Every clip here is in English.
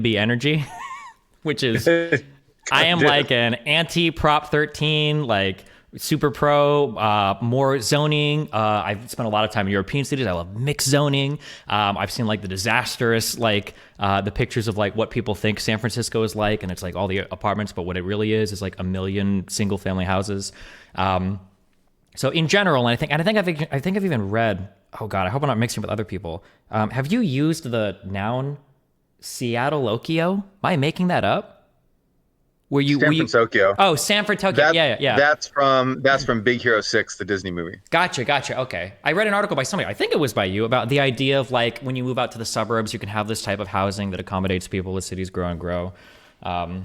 Airbnb energy, which is I am like an anti-Prop 13, like super pro, more zoning. I've spent a lot of time in European cities. I love mixed zoning. I've seen like the disastrous, like the pictures of like what people think San Francisco is like, and it's like all the apartments, but what it really is like a million single family houses. So in general, and I think I've even read. Oh God, I hope I'm not mixing with other people. Have you used the noun Seattle-okio? Am I making that up? San Francisco. Oh, Sanford, Tokyo. Yeah. That's from Big Hero 6, the Disney movie. Gotcha. Okay. I read an article by somebody, I think it was by you, about the idea of like when you move out to the suburbs, you can have this type of housing that accommodates people as cities grow and grow. I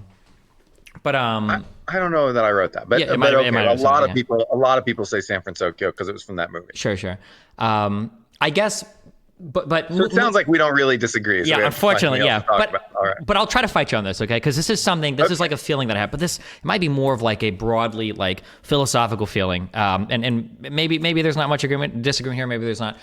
don't know that I wrote that, but yeah, a lot of people say San Francisco because it was from that movie. Sure. I guess, but so it sounds like we don't really disagree. So yeah, unfortunately, yeah. But I'll try to fight you on this, okay? Because this is something. This is like a feeling that I have. But this might be more of like a broadly like philosophical feeling. And maybe there's not much disagreement here. Maybe there's not.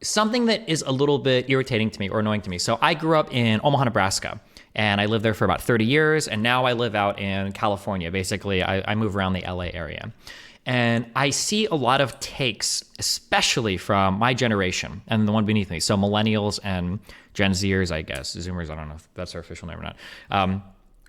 Something that is a little bit irritating to me or annoying to me. So I grew up in Omaha, Nebraska, and I lived there for about 30 years. And now I live out in California. Basically, I move around the LA area. And I see a lot of takes, especially from my generation and the one beneath me. So millennials and Gen Zers, I guess. Zoomers, I don't know if that's their official name or not.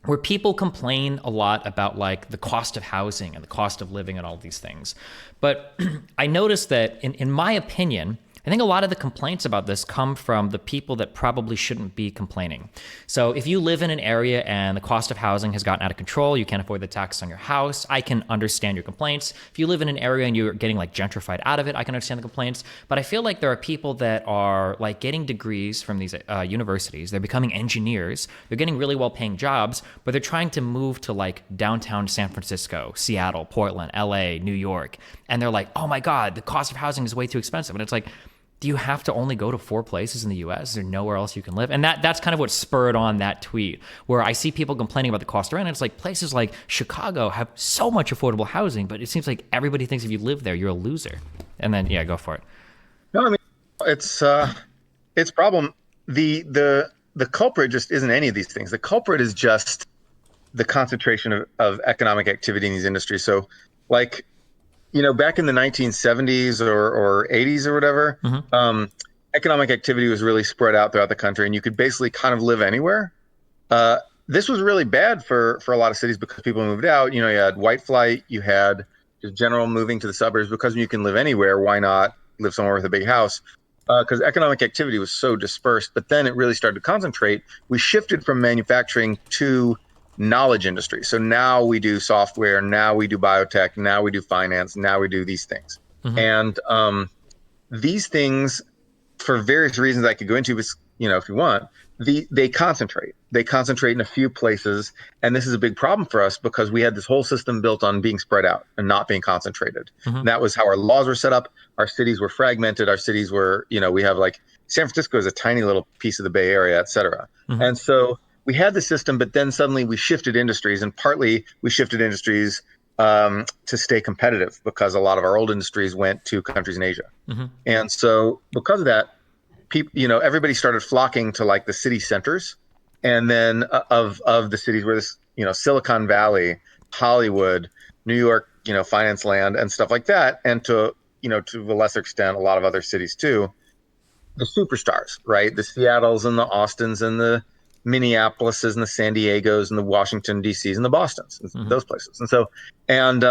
Where people complain a lot about like the cost of housing and the cost of living and all these things. But I noticed that in my opinion, I think a lot of the complaints about this come from the people that probably shouldn't be complaining. So if you live in an area and the cost of housing has gotten out of control, you can't afford the tax on your house, I can understand your complaints. If you live in an area and you're getting like gentrified out of it, I can understand the complaints. But I feel like there are people that are like getting degrees from these universities. They're becoming engineers. They're getting really well-paying jobs, but they're trying to move to like downtown San Francisco, Seattle, Portland, LA, New York. And they're like, oh my God, the cost of housing is way too expensive. And it's like, do you have to only go to 4 places in the US? Is there nowhere else you can live? And that's kind of what spurred on that tweet, where I see people complaining about the cost of rent. And it's like places like Chicago have so much affordable housing, but it seems like everybody thinks if you live there, you're a loser. And then, yeah, go for it. No, I mean, it's problem. The culprit just isn't any of these things. The culprit is just the concentration of economic activity in these industries. So like, back in the 1970s or 80s or whatever, economic activity was really spread out throughout the country, and you could basically kind of live anywhere. This was really bad for a lot of cities because people moved out. You had white flight, you had just general moving to the suburbs because you can live anywhere. Why not live somewhere with a big house? Because economic activity was so dispersed. But then it really started to concentrate. We shifted from manufacturing to knowledge industry. So now we do software, now we do biotech, now we do finance, now we do these things. And these things, for various reasons I could go into, if you want, they concentrate. They concentrate in a few places. And this is a big problem for us because we had this whole system built on being spread out and not being concentrated. And that was how our laws were set up. Our cities were fragmented. Our cities were, we have like San Francisco is a tiny little piece of the Bay Area, et cetera. And so we had the system, but then suddenly we shifted industries, and partly we shifted industries to stay competitive because a lot of our old industries went to countries in Asia. And so because of that, everybody started flocking to like the city centers, and then of the cities where this, Silicon Valley, Hollywood, New York, finance land and stuff like that. And to a lesser extent, a lot of other cities too, the superstars, right? The Seattles and the Austins and the Minneapolises and the San Diegos and the Washington D.C.s and the Bostons, and those places. And so, and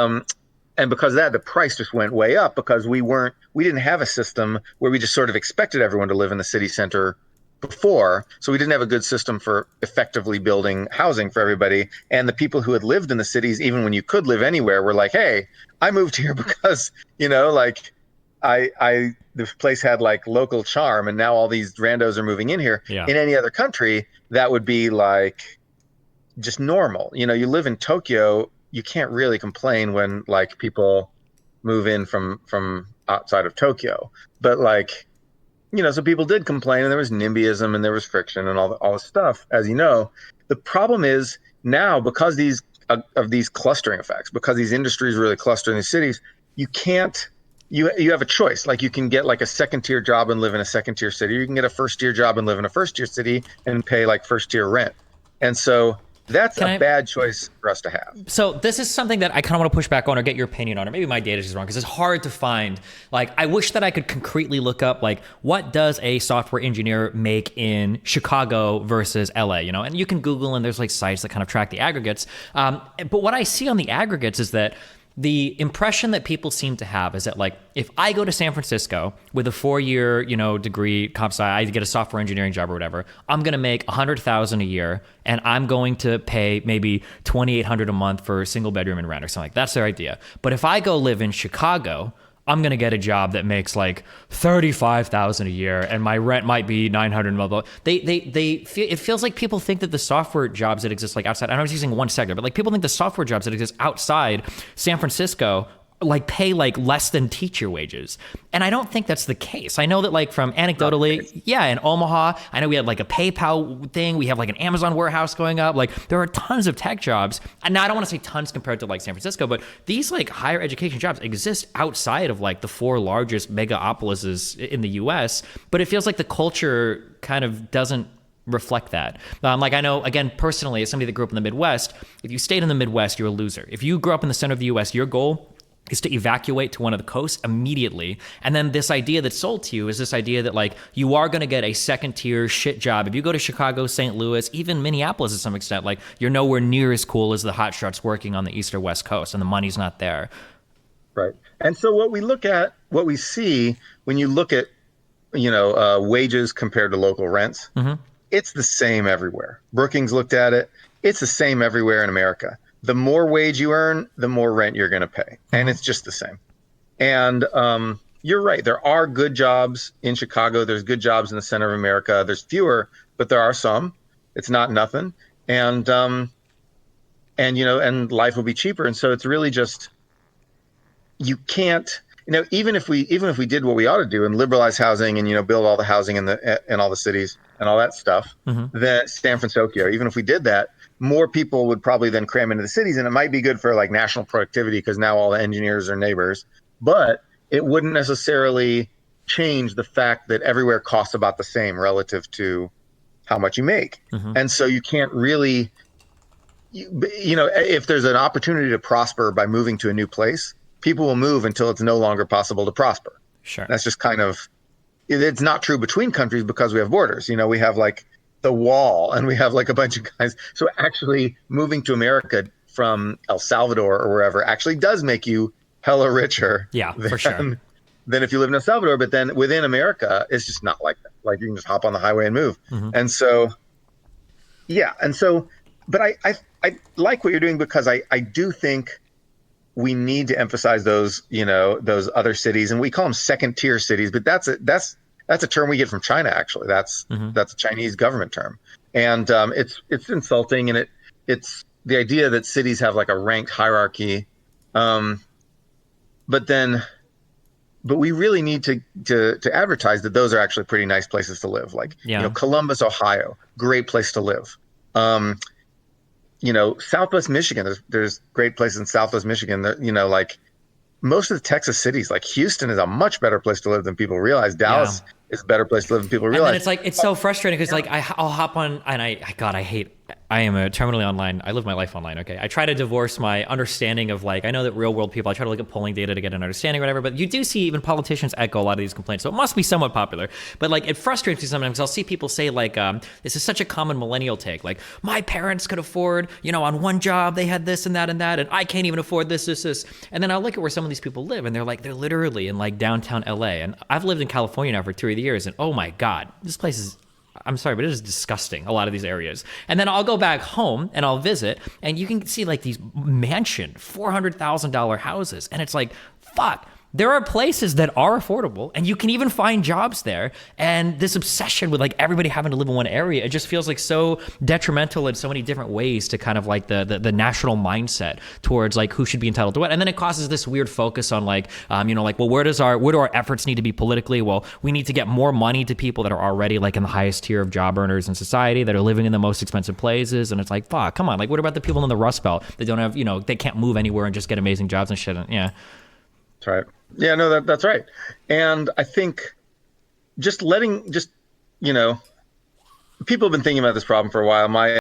because of that, the price just went way up because we didn't have a system where we just sort of expected everyone to live in the city center before. So we didn't have a good system for effectively building housing for everybody. And the people who had lived in the cities, even when you could live anywhere, were like, hey, I moved here because, this place had like local charm, and now all these randos are moving in here. Yeah. In any other country, that would be like just normal. You live in Tokyo, you can't really complain when like people move in from outside of Tokyo. But like, so people did complain, and there was NIMBYism and there was friction and all this stuff, as you know. The problem is now, because of these clustering effects, because these industries really cluster in these cities, you can't you have a choice. Like you can get like a second tier job and live in a second tier city. Or you can get a first tier job and live in a first tier city and pay like first tier rent. And so that's Can a I? bad choice for us to have. So this is something that I kind of want to push back on or get your opinion on, or maybe my data is just wrong because it's hard to find. Like, I wish that I could concretely look up like what does a software engineer make in Chicago versus LA, you know? And you can Google and there's like sites that kind of track the aggregates. But what I see on the aggregates is that the impression that people seem to have is that like if I go to San Francisco with a 4-year, you know, degree, comp sci, I get a software engineering job or whatever, I'm going to make $100,000 a year and I'm going to pay maybe $2,800 a month for a single bedroom and rent or something. That's their idea. But if I go live in Chicago, I'm going to get a job that makes like $35,000 a year and my rent might be $900. Blah, blah. It feels like people think that the software jobs that exist like outside, I know I was using one sector, but like people think the software jobs that exist outside San Francisco like pay like less than teacher wages. And I don't think that's the case. I know that like from anecdotally, yeah, in Omaha, I know we had like a PayPal thing. We have like an Amazon warehouse going up. Like there are tons of tech jobs. And now I don't want to say tons compared to like San Francisco, but these like higher education jobs exist outside of like the 4 largest megapolises in the US. But it feels like the culture kind of doesn't reflect that. Like I know, again, personally, as somebody that grew up in the Midwest, if you stayed in the Midwest, you're a loser. If you grew up in the center of the US, your goal is to evacuate to one of the coasts immediately. And then this idea that's sold to you is this idea that like you are going to get a second tier shit job. If you go to Chicago, St. Louis, even Minneapolis to some extent, like you're nowhere near as cool as the hotshots working on the east or west coast and the money's not there. Right. And so what we see when you look at, wages compared to local rents, it's the same everywhere. Brookings looked at it. It's the same everywhere in America. The more wage you earn, the more rent you're going to pay. And it's just the same. And you're right. There are good jobs in Chicago. There's good jobs in the center of America. There's fewer, but there are some. It's not nothing. And life will be cheaper. And so it's really just, you can't, even if we did what we ought to do and liberalize housing and, build all the housing in all the cities and all that stuff, that San Francisco, even if we did that, more people would probably then cram into the cities, and it might be good for like national productivity because now all the engineers are neighbors, but it wouldn't necessarily change the fact that everywhere costs about the same relative to how much you make. And so you can't really, if there's an opportunity to prosper by moving to a new place, people will move until it's no longer possible to prosper. Sure. That's just kind of, it's not true between countries because we have borders. We have like the wall and we have like a bunch of guys. So actually moving to America from El Salvador or wherever actually does make you hella richer. Yeah, for sure. Than if you live in El Salvador. But then within America, it's just not like that. Like you can just hop on the highway and move. And so, yeah. And so, but I like what you're doing because I do think we need to emphasize those, those other cities, and we call them second tier cities, but that's a term we get from China. Actually, that's a Chinese government term, and it's insulting, and it's the idea that cities have like a ranked hierarchy, but we really need to advertise that those are actually pretty nice places to live. Like Columbus, Ohio, great place to live. Southwest Michigan, there's great places in Southwest Michigan that, like most of the Texas cities, like Houston is a much better place to live than people realize. Dallas is a better place to live than people realize. And then it's like, it's so frustrating because like I'll hop on and I am a terminally online. I live my life online. Okay. I try to divorce my understanding of like, I know that real world people, I try to look at polling data to get an understanding or whatever, but you do see even politicians echo a lot of these complaints. So it must be somewhat popular, but like it frustrates me sometimes. I'll see people say like, this is such a common millennial take. Like my parents could afford, on one job, they had this and that, and I can't even afford this. And then I'll look at where some of these people live and they're literally in like downtown LA. And I've lived in California now for 2 years. And oh my God, this place is, I'm sorry, but it is disgusting, a lot of these areas. And then I'll go back home and I'll visit and you can see like these mansion, $400,000 houses. And it's like, fuck. There are places that are affordable and you can even find jobs there. And this obsession with like everybody having to live in one area, it just feels like so detrimental in so many different ways to kind of like the national mindset towards like who should be entitled to what. And then it causes this weird focus on like, well, where do our efforts need to be politically? Well, we need to get more money to people that are already like in the highest tier of job earners in society that are living in the most expensive places. And it's like, fuck, come on. Like, what about the people in the Rust Belt that don't have, they can't move anywhere and just get amazing jobs and shit? Yeah. That's right. Yeah, no, that's right. And I think just letting, just, you know, people have been thinking about this problem for a while. My